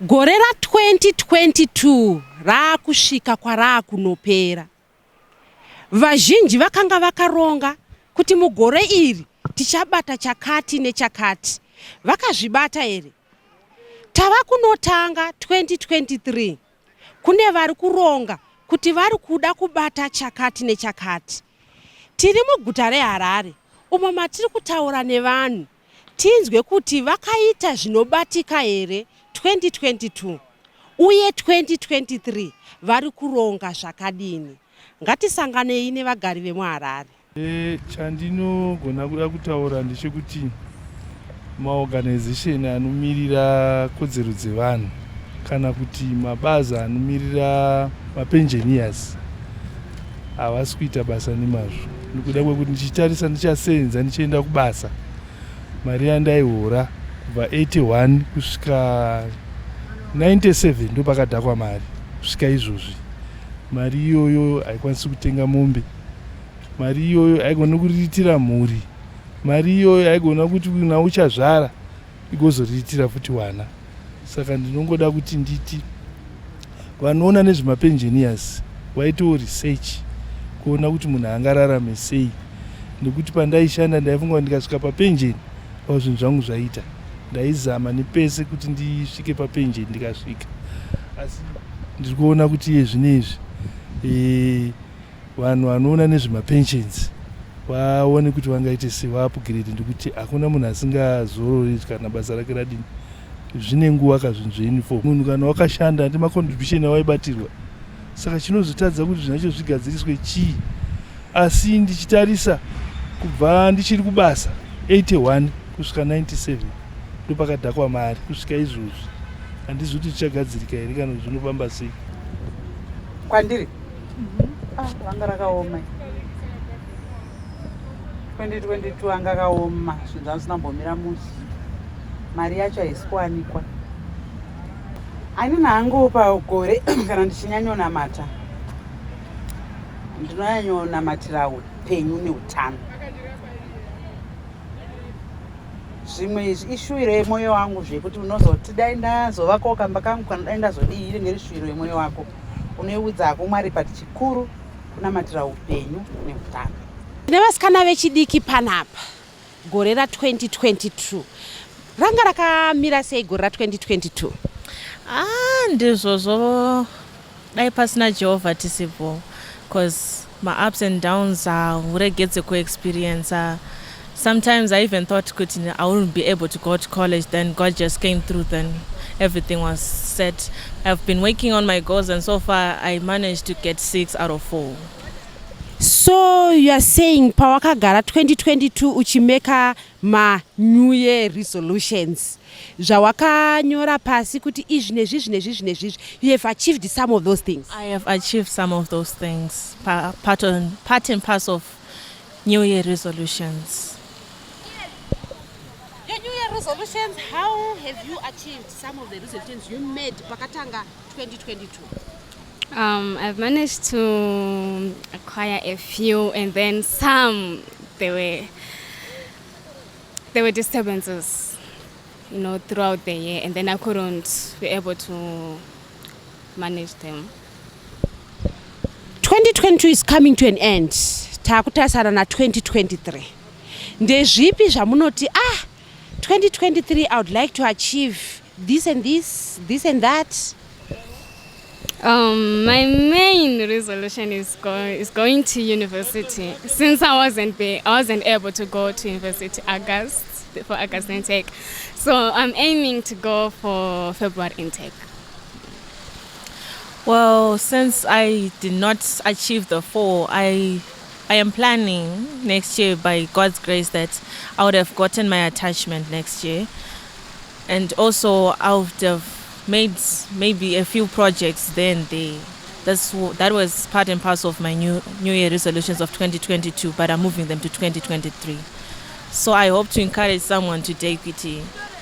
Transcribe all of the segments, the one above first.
Gore ra2022 raakusvika kwaraakunopera. Vazhinji vakanga vakaronga kuti mugore iri tichabata chakati nechakati. Vakazvibata here? Tava kunotanga 2023. Kune vari kuronga kuti vari kuda kubata chakati nechakati. Tiri muguta reHarare, umo matiri kutaura nevanhu. Tinzwe kuti vakaita zvinobatika here 2022 uye 2023 vari kuronga zvakadini. Ngatisanganei nevagari vemuHarare. Chandinogona kuda kutaura ndechekuti maorganization anomirira kodzero dzevanhu kana kuti mabazi anomirira mapensioners havasi kuita basa nemazvo. Nekuda kwekuti ndichitarisa ndichasenza ndichienda kubasa, mari yandaihora kubva 81 kusvika 97 ndo pakadhakwa mari. Kusvika izvozvi mari iyoyo haikwanisi kutenga mombe, mari iyoyo haigona kuriritira mhuri, mari iyoyo haigona kuti kuna uchazvara igozoriritira futi wana. Saka ndinongoda kuti nditi vanoona nezvemapensioners waitewo research kuona kuti munhu angararame sei. Nekuti pandaishanda ndaifunga ndikasvika papension pazvo zvinhu zvangu zvaita. Ndaizama nepese kuti ndisvike papension ndikasvika. Asi ndiri kuona kuti zvinezvi vanhu vanoona nezvemapensions vaone kuti vangaite sei vaupgrade, ndekuti hakuna munhu asingazorori kana basa rake radini. Zvine nguva kazvinhu zveuniform. Munhu kana wakashanda andi macontribution awaibatirwa. Saka chinozotadza kuti zvinacho zvigadziriswe chii. Asi ndichitarisa kubva ndichiri kubasa 81 kusvika 97 ndo pakadhakwa mari. Kusvika izvozvi handizoti tichagadzirika here kana zvinofamba sei. Kwandiri vanga rakaoma 2022 anga akaoma, zvinhu zvamusina musi, mari yacho haisi kuwanikwa. Hanina hangu pagore kana ndichinyanyonamata, ndinonyanyonamatira upenyu neutano. Zvimwe ishuwiro yemwoyo wangu zvekuti unozoti dai ndazovakawo kamba kangu kana dai ndazodii, inenge iri shuwiro yemwoyo wako. Unoudza Mwari pati chikuru kunamatira upenyu neutano. Nevasikana vechidiki panapa, gore ra2022 ranga rakamira sei gore ra2022? Ndizvozvo dai pasina Jehovha tisipo, because my ups and downs uregedze ku-experience. Sometimes I even thought I wouldn't be able to go to college, then God just came through, then everything was set. I've been working on my goals and so far I managed to get 6 out of 4. So you are saying pawakagara 2022 uchimeka ma New Year resolutions, zvawakanyora pasi kuti izvi nezvi, you have achieved some of those things? I have achieved some of those things, part and parcel of New Year resolutions. Your New Year resolutions, how have you achieved some of the resolutions you made pakatanga 2022? I've managed to acquire a few, and then some there were disturbances, throughout the year, and then I couldn't be able to manage them. 2022 is coming to an end. Takutasara na 2023. Ndezvipi zvamunoti 2023 I would like to achieve this and this and that? My main resolution is going to university. Since I wasn't able to go to university for August intake, so I'm aiming to go for February intake. Well, since I did not achieve the 4, I am planning next year, by God's grace, that I would have gotten my attachment next year, and also I would have made maybe a few projects then. That was part and parcel of my New Year resolutions of 2022, but I'm moving them to 2023. So I hope to encourage someone to take it.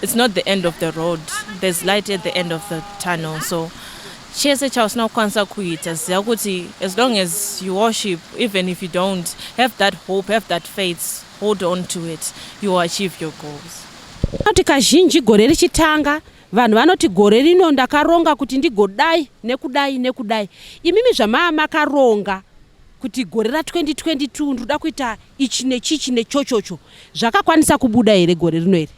It's not the end of the road. There's light at the end of the tunnel. So as long as you worship, even if you don't, have that hope, have that faith, hold on to it, you will achieve your goals. Kuti kazhinji gore richitanga vanhu vanoti gore rino ndakaronga kuti ndigodai nekudai nekudai. Imimi zvamaa makaronga kuti gore ra2022 ndoda kuita ichi nechichi nechochocho, zvakakwanisa kubuda here gore rino here?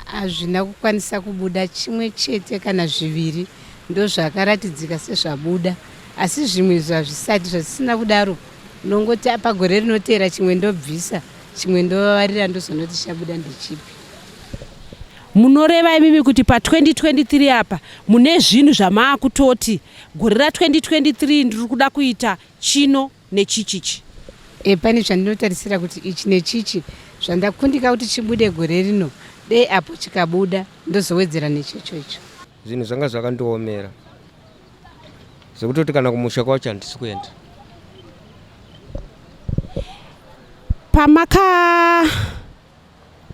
Hazvina kukwanisa kubuda, chimwe chete kana zviviri ndo zvakaratidzika sezvabuda, asi zvimwe zvazvisati. Zvisina kudaro nongoti pagore rinoteera chimwe ndobvisa, chimwe ndovarira ndozonoti chabuda ndechipi. Munoreva imimi kuti pa2023 apa mune zvinhu zvamaakutoti gore ra2023 ndiri kuda kuita chino nechichichi? Pane zvandinotarisira kuti ichi nechichi zvandakundika kuti chibude gore rino, dei apo chikabuda ndozowedzera nechochocho. Zvinhu zvanga zvakandiomera zvekutoti kana kumusha kwacho handisi kuenda.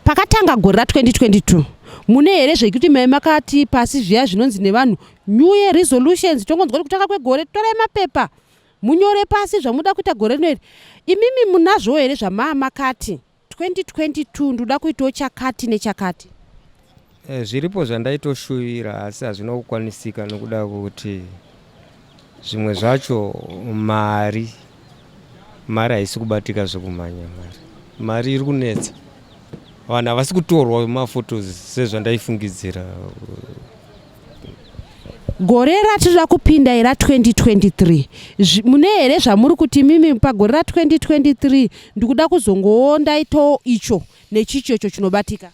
Pakatanga gore ra2022 mune here zvekuti mai makati pasi zviya zvinonzi nevanhu new year resolutions, tongonzwa kuti kutanga kwegore torai mapepa munyore pasi zvamuda kuita gore rino here? Imimi munazvo here zvamaa makati 2022 ndoda kuitawo chakati nechakati? Zviripo zvandaitoshuvira asi hazvina kukwanisika nokuda kuti zvimwe zvacho mari haisi kubatika zvekumhanya. Mari iri kunetsa, vanhu havasi kutorwa mafotos sezvandaifungidzira. Gore ratinoda kupinda ra2023 mune here zvamuri kuti mimi pagore ra2023 ndikuda kuzongowo ndaitawo icho nechichocho chinobatika?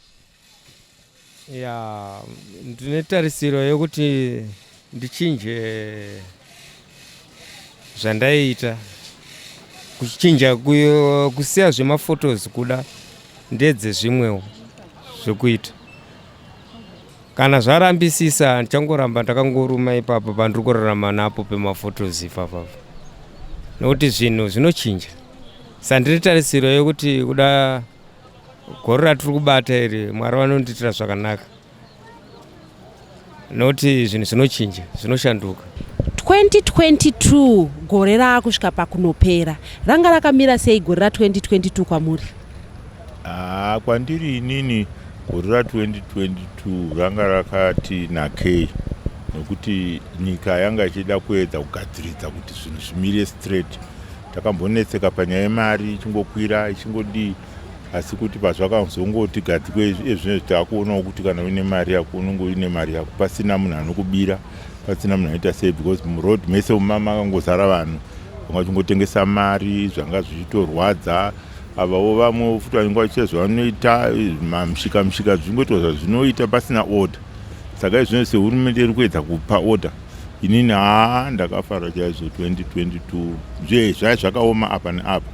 Ndine tarisiro yokuti ndichinje zvandaiita, kuchinja kusiya zvemafotos kuda ndedze zvimwewo zvekuita. Kana zvarambisisa ndichangoramba ndakangoruma ipapo pandiri kurarama napo pemafotos ipapo, nokuti zvinhu zvinochinja. Sandiri tarisiro yokuti kuda gore ratiri kubata iri Mwari vanondiitira zvakanaka, nokuti zvinhu zvinochinja, zvinoshanduka. 2022 gore raakusvika pakunopera, ranga rakamira sei gore ra2022 kwamuri? Kwandiri inini gore ra2022 ranga rakati nakei, nokuti nyika yanga ichida kuedza kugadziridza kuti zvinhu zvimire straight. Takambonetseka panyaya yemari ichingokwira ichingodii, asi kuti pazvakazongoti gadzikwe ezvino takuonawo kuti kana uine mari yako unongo uine mari yako, pasina munhu anokubira, pasina munhu anoita sei, because muroad mese makangozara vanhu vangachingotengesa mari zvanga zvichitorwadza. Avawo vamwe futi vanenge vachiita zvavanoita mamshika zvingotwa zvazvinoita pasina order. Saka izvino sehurumende iri kuedza kupa order, inini ndakafara chaizvo 2022 zvai zvakaoma apa neapa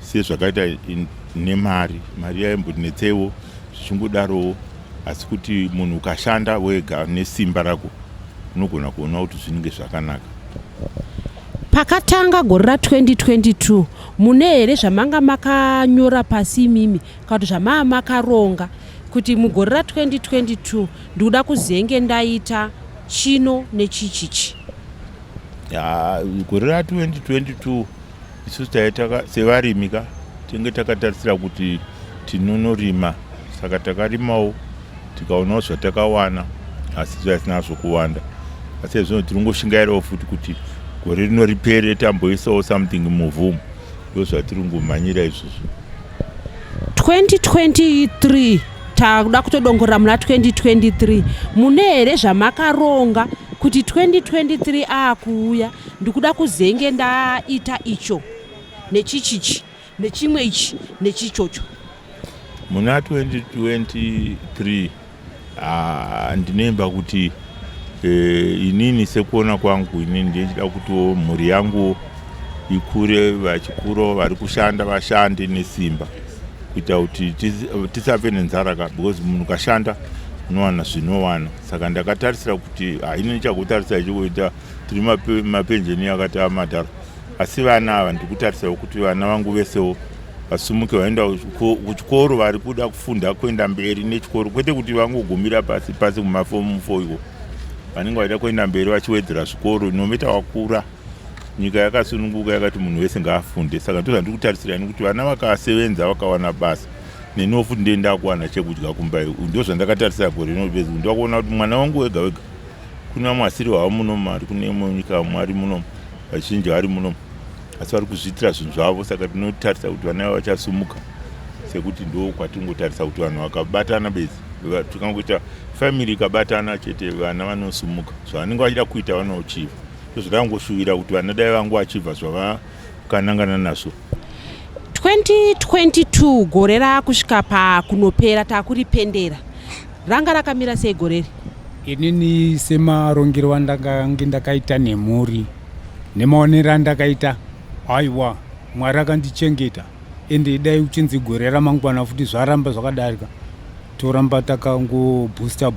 sezvakaita nemari yaimbonetsewo zvichingodarowo, asi kuti munhu ukashanda wega nesimba rako unogona kuona kuti zvinenge zvakanaka. Pakatanga gore ra2022 mune here zvamanga makanyora pasi imimi kana kuti zvamaa makaronga kuti mugore ra2022 ndikuda kuzenge ndaita chino nechichichi? Gore ra2022 isusu taita sevarimika tinge takatarisira kuti tinonorima, saka takarimawo tikaonawo zvatakawana, asi zvisina zvokuwanda. Asi zvino tiringoshingairawo futi kuti gore rino ripere tamboisawo something muvhumu, ndozvatiri kungomhanyira izvozvo. 2023 takuda kutodongorera muna 2023 mune here zvamakaronga kuti 2023 akuuya ndikuda kuzenge ndaita icho nechichichi nechimwe ichi nechichocho? Muna 2023 ndinemba kuti inini sekuona kwangu inini ndichida kuti mhuri yangu ikure, vachikura vari kushanda vashande nesimba, kuita kuti tisafe nenzara, because munhu ukashanda unowana zvinowana. Saka ndakatarisira kuti inini chakutarisa ichikuita tiri mapenjeni akati amadhara, asi vana ava ndikutarisira kuti vana vangu vesewo vasumuke vaenda kuchikoro, vari kuda kufunda kuenda mberi nechikoro, kwete kuti vangogumira pasi kumafomu 4 iko, vanenge vaida kuenda mberi vachiwedzera zvikoro. Nometa wakura, nyika yakasununguka yakati munhu wese ngaafunde. Saka ndozvandiri kutarisira kuti vana vakasevenza vakawana basa neniwo futi ndenda kuwana chekudya kumbai. Ndozvandakatarisa gore rinopedza. Ndakuona kuti mwana wangu wega wega kuna mwasiri wavo muno mari kune imwe nyika mwari muno vazhinji vari muno asi vari kuzviitira zvinhu zvavo. Saka tinotarisa kuti vana vachasumuka sekuti ndo kwatingotarisa kuti vanhu vakabatana bedzi tikangoita family ikabatana chete vana vanosumuka. Zvavanenge vachida kuita vanochivha. Zvakangoshuwira kuti vana dai vangu vachivha zvavakanangana nazvo. 2022 gore rakusvika pakunopera takuripendera. Ranga rakamira sei gore ri? Inini semarongero andange ndakaita nemhuri nemaonero andakaita, aiwa Mwari akandichengeta ende dai uchinzi gore ramangwana futi zvaramba zvakadarika toramba takangobooster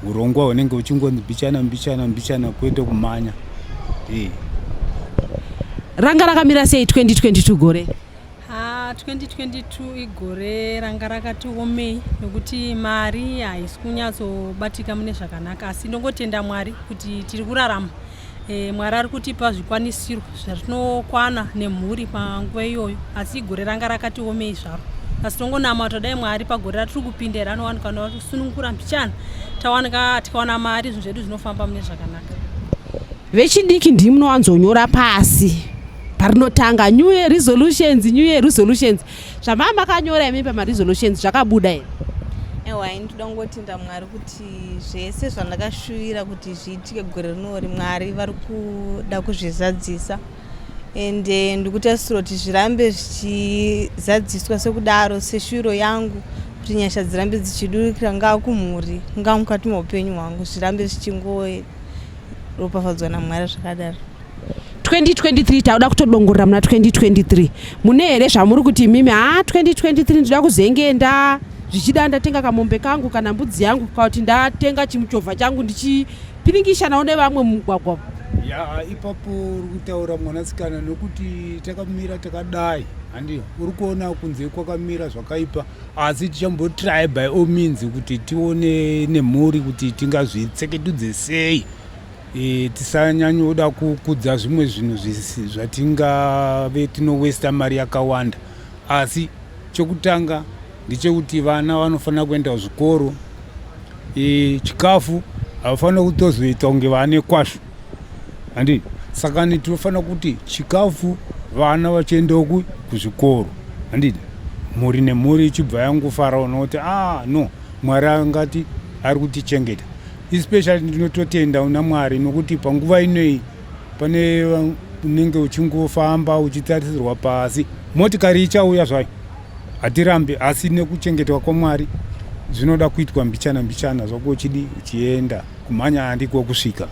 urongwa hunenge uchingonzi mbichana kwete kumanya. Ranga rakamira sei 2022 gore? 2022 igore ranga rakati omei nekuti mari haisi kunyatsobatika mune zvakanaka, asi ndongotenda Mwari kuti tiri kurarama. Mwari ari kutipa zvikwanisiro zvatinokwana nemhuri panguva iyoyo, asi igore ranga rakati omei zvaro. Asi tongonamata dai Mwari pagore ratiri kupindira anowanika nosunungura mbichana tawanika tikawana mari zvinhu zvedu zvinofamba mune zvakanaka. Vechidiki ndimi munowanzonyora pasi parinotanga new year resolutions. Zvamama makanyora imi pamaresolutions zvakabuda here? Ewa, ndinoda kungotenda Mwari kuti zvese zvandakashuwira kuti zviitike gore rinori Mwari vari kuda kuzvizadzisa. Ende ndikutasira kuti zvirambe zvichizadziswa sekudaro seshuwiro yangu kuti nyasha dzirambe dzichidurikira ngaa kumhuri ngaa mukati meupenyu hwangu zvirambe zvichingopafadzwa naMwari zvakadaro. 2023 tauda kutodongorera muna 2023 mune here zvamuri kuti imimi 2023 ndoda kuzengenda zvichida ndatenga kamombe kangu kana mbudzi yangu kuti ndatenga chimuchovha changu ndichipiringishanawo nevamwe mumugwagwa? Ipapo uri kutaura mwanasikana nokuti takamira takadai handiyo uri kuona kunze kwakamira zvakaipa, asi tichambotry by all means kuti tione nemhuri kuti tingazvitseketudze sei. Tisanyanyoda kukudza zvimwe zvinhu zvatingave tinowesta mari yakawanda, asi chokutanga ndechekuti vana vanofanira kuenda kuzvikoro. Chikafu havafanira kutozoita kunge vane kwazvo handi. Saka tinofanira kuti chikafu vana vachienda kuzvikoro handidi, mhuri nemhuri ichibva yangofarawo nokuti no Mwari angati ari kutichengeta. Especially ndinototenda una Mwari nokuti panguva inoyi pane unenge uchingofamba uchitarisirwa pasi motikari ichauya zvayo hatirambe, asi nekuchengetwa kwaMwari zvinoda kuitwa mbichana zvako uchidi uchienda kumhanya handiko kusvika.